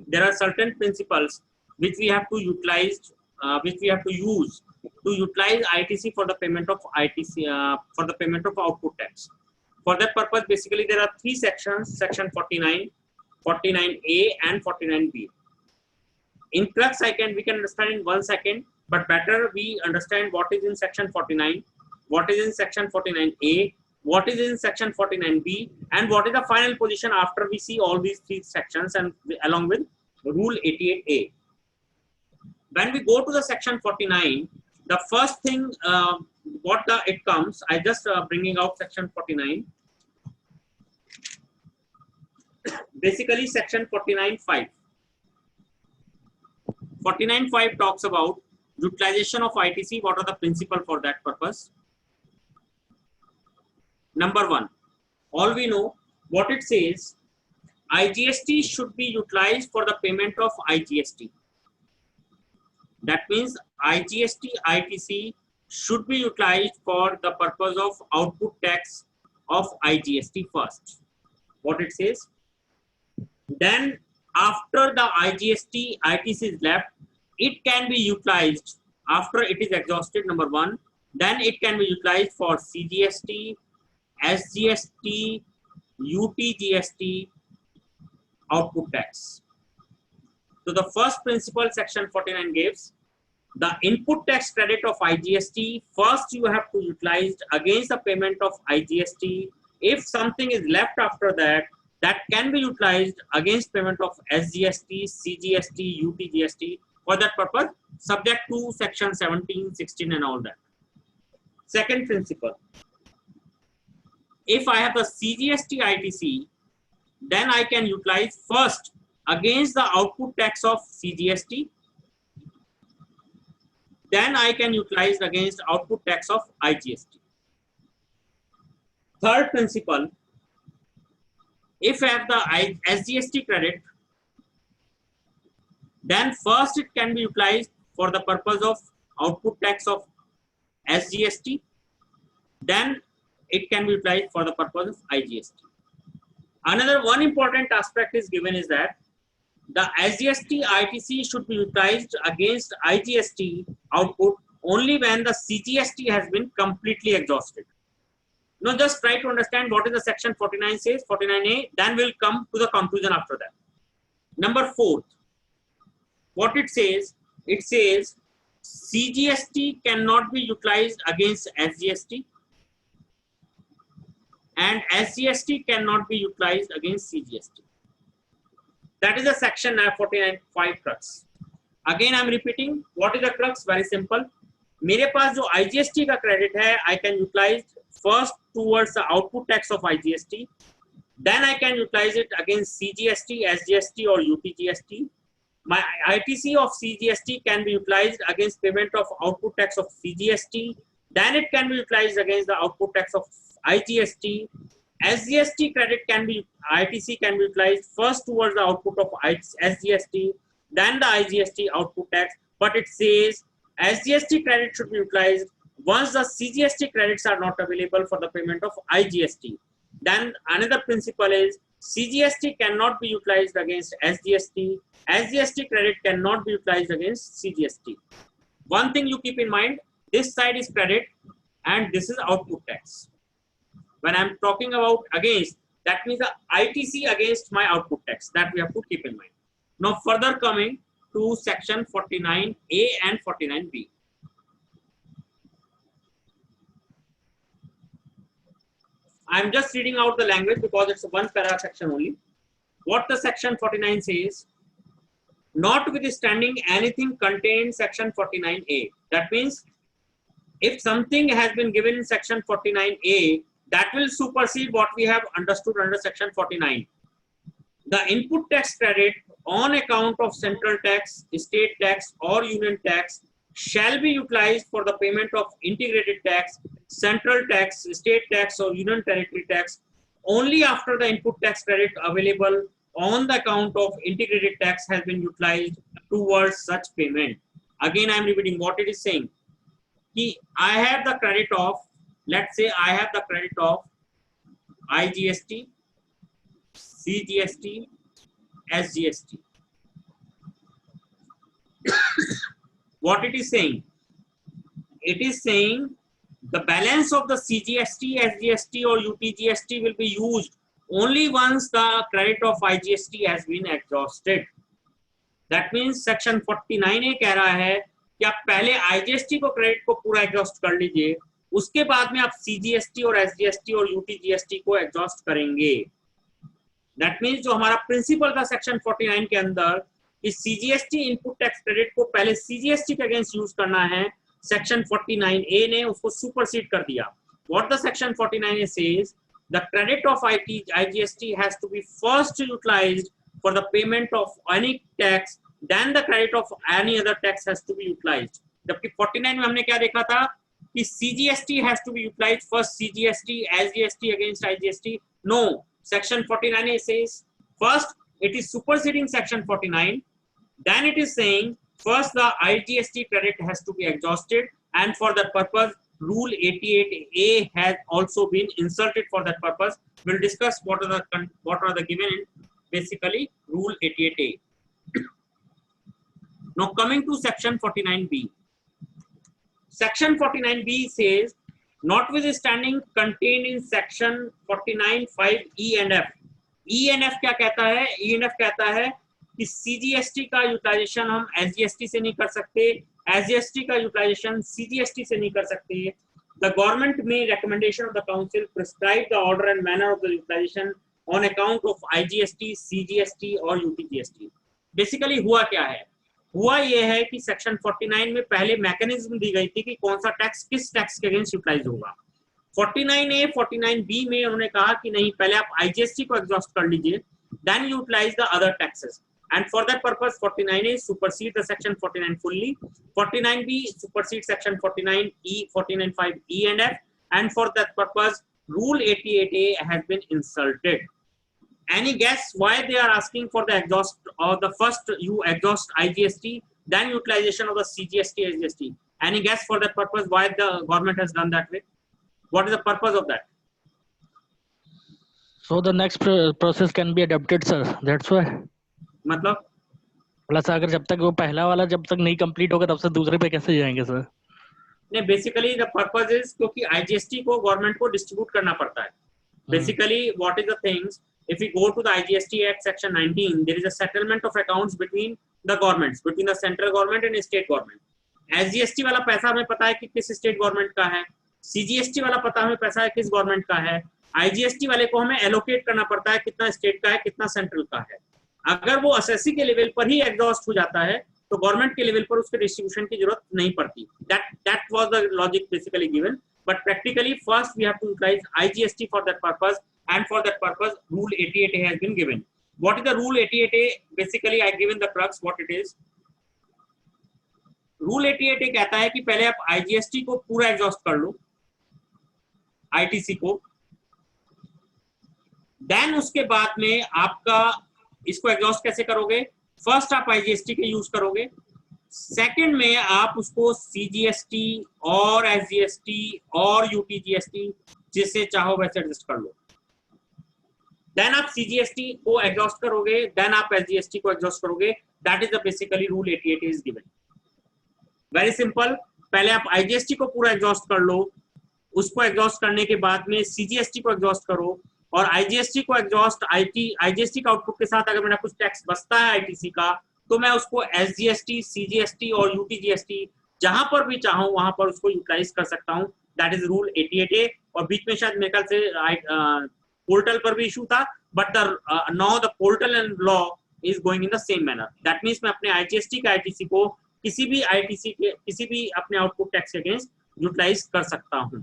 there are certain principles which we have to utilize, which we have to use to utilize ITC for the payment of ITC, for the payment of output tax. For that purpose, basically there are three sections: section 49, 49A, and 49B. In crux, we can understand in 1 second, but better we understand what is in section 49, what is in section 49A, what is in section 49B, and what is the final position after we see all these three sections and along with rule 88A. When we go to the section 49, the first thing it comes, I just bringing out section 49. Basically section 49.5. 49.5 talks about utilization of ITC. What are the principles for that purpose? Number 1, all we know what it says, IGST should be utilized for the payment of IGST. That means IGST, ITC should be utilized for the purpose of output tax of IGST first. What it says? Then after the IGST, ITC is left, it can be utilized after it is exhausted, number 1. Then it can be utilized for CGST, SGST, UTGST, output tax. So the first principle section 49 gives, the input tax credit of IGST, first you have to utilize against the payment of IGST. If something is left after that, that can be utilized against payment of SGST, CGST, UTGST for that purpose, subject to section 17, 16 and all that. Second principle, if I have the CGST ITC, then I can utilize first against the output tax of CGST, then I can utilize against output tax of IGST. Third principle, if I have the SGST credit, then first it can be utilized for the purpose of output tax of SGST, then it can be utilized for the purpose of IGST. Another one important aspect is given is that the SGST ITC should be utilized against IGST output only when the CGST has been completely exhausted. Now just try to understand what is the section 49 says, 49A, then we'll come to the conclusion after that. Number 4, what it says CGST cannot be utilized against SGST and SGST cannot be utilized against CGST. That is the section 49.5 crux. Again I am repeating, what is the crux? Very simple. मेरे पास जो IGST का credit है, I can utilize first towards the output tax of IGST, then I can utilize it against CGST, SGST or UTGST. My ITC of CGST can be utilized against payment of output tax of CGST, then it can be utilized against the output tax of IGST. SGST credit can be, ITC can be utilized first towards the output of SGST, then the IGST output tax, but it says SGST credit should be utilized once the CGST credits are not available for the payment of IGST. Then another principle is CGST cannot be utilized against SGST, SGST credit cannot be utilized against CGST. One thing you keep in mind, this side is credit and this is output tax. When I'm talking about against, that means the ITC against my output tax, that we have to keep in mind. Now further coming to section 49A and 49B. I'm just reading out the language because it's one para section only. What the section 49 says, notwithstanding anything contained in section 49A. That means if something has been given in section 49A, that will supersede what we have understood under section 49. The input tax credit on account of central tax, state tax or union tax shall be utilized for the payment of integrated tax, central tax, state tax or union territory tax only after the input tax credit available on the account of integrated tax has been utilized towards such payment. Again, I am repeating what it is saying. I have the credit of, let's say I have the credit of IGST, CGST, SGST. what it is saying? It is saying the balance of the CGST, SGST or UTGST will be used only once the credit of IGST has been exhausted. That means section 49A कह रहा है कि आप पहले IGST को credit को पूरा exhaust कर लीजिए, उसके बाद में आप CGST और SGST और UTGST को एग्जॉस्ट करेंगे. That means जो हमारा प्रिंसिपल था सेक्शन 49 के अंदर कि CGST इनपुट टैक्स क्रेडिट को पहले CGST के अगेंस्ट यूज करना है, सेक्शन 49A ने उसको सुपरसीड कर दिया. What the section 49A says, the credit of IGST has to be first utilized for the payment of any tax, then the credit of any other tax has to be utilized. जबकि 49 में हमने क्या देखा था कि CGST has to be utilized first, CGST, SGST against IGST. No, section 49A says first it is superseding section 49, then it is saying first the IGST credit has to be exhausted, and for that purpose rule 88A has also been inserted for that purpose. We'll discuss what are the given in basically rule 88A. Now coming to section 49B. Section 49B says, notwithstanding contained in section 49(5) E and F. E and F क्या कहता है? E and F कहता है कि CGST का utilisation हम SGST से नहीं कर सकते, SGST का यूटिलाइजेशन CGST से नहीं कर सकते. The government may recommendation of the council prescribe the order and manner of the utilization on account of IGST, CGST और UTGST. Basically हुआ क्या है? हुआ ये है कि सेक्शन 49 में पहले मैकेनिज्म दी गई थी कि कौन सा टैक्स किस टैक्स के अगेंस्ट यूटिलाइज होगा. 49A 49B में उन्होंने कहा कि नहीं, पहले आप IGST को एग्जॉस्ट कर लीजिए, then utilize the other taxes, and for that purpose 49A supersedes the section 49 fully, 49B supersedes section 49E, 49(5) E and F, and for that purpose rule 88A has been inserted. Any guess why they are asking for the exhaust, or the first you exhaust IGST, then utilization of the CGST, SGST? Any guess for that purpose why the government has done that way? What is the purpose of that? So the next process can be adapted, sir. That's why. मतलब plus अगर जब तक वो पहला वाला जब तक नहीं कंप्लीट होगा तब से दूसरे पे कैसे जाएंगे सर? नहीं, बेसिकली द पर्पस इज क्योंकि IGST को गवर्नमेंट को डिस्ट्रीब्यूट करना पड़ता है. Basically what is the things, if we go to the IGST Act section 19, there is a settlement of accounts between the governments, between the central government and state government. SGST वाला पैसा हमें पता है कि किस स्टेट गवर्नमेंट का है, CGST वाला पता हमें पैसा है किस गवर्नमेंट का है, IGST वाले को हमें एलोकेट करना पड़ता है कितना स्टेट का है कितना सेंट्रल का है. अगर वो असेसी के लेवल पर ही एग्जॉस्ट हो जाता है तो गवर्नमेंट के लेवल पर उसके डिस्ट्रीब्यूशन की जरूरत नहीं पड़ती. That was the logic basically given, but practically first we have to utilize IGST for that purpose, and for that purpose rule 88A has been given. What is the rule 88A? Basically I given the crux what it is. Rule 88A कहता है कि पहले आप IGST को पूरा exhaust कर लो, ITC को, then उसके बाद में आपका इसको एग्जॉस्ट कैसे करोगे? फर्स्ट आप IGST के यूज करोगे, सेकंड में आप उसको CGST और SGST और UTGST जिससे चाहो वैसे एडजस्ट कर लो, देन आप CGST को एग्जॉस्ट करोगे, देन आप SGST को एग्जॉस्ट करोगे. That is the basically rule 88 is given. Very simple. पहले आप IGST को पूरा एग्जॉस्ट कर लो, उसको एग्जॉस्ट करने के बाद में CGST को एग्जॉस्ट करो, और IGST को एग्जॉस्ट IGST का आउटपुट के साथ अगर मेरा कुछ टैक्स बचता है ITC का तो मैं उसको SGST, CGST और UTGST जहां पर भी चाहूं वहां पर उसको यूटिलाइज कर सकता हूं. That is rule 88A. और बीच में शायद मेरे ख्याल से पोर्टल पर भी इशू था, but now the portal and law is going in the same manner. That means मैं अपने IGST का ITC को किसी भी ITC के किसी भी अपने आउटपुट टैक्स के अगेंस्ट यूटिलाइज कर सकता हूं.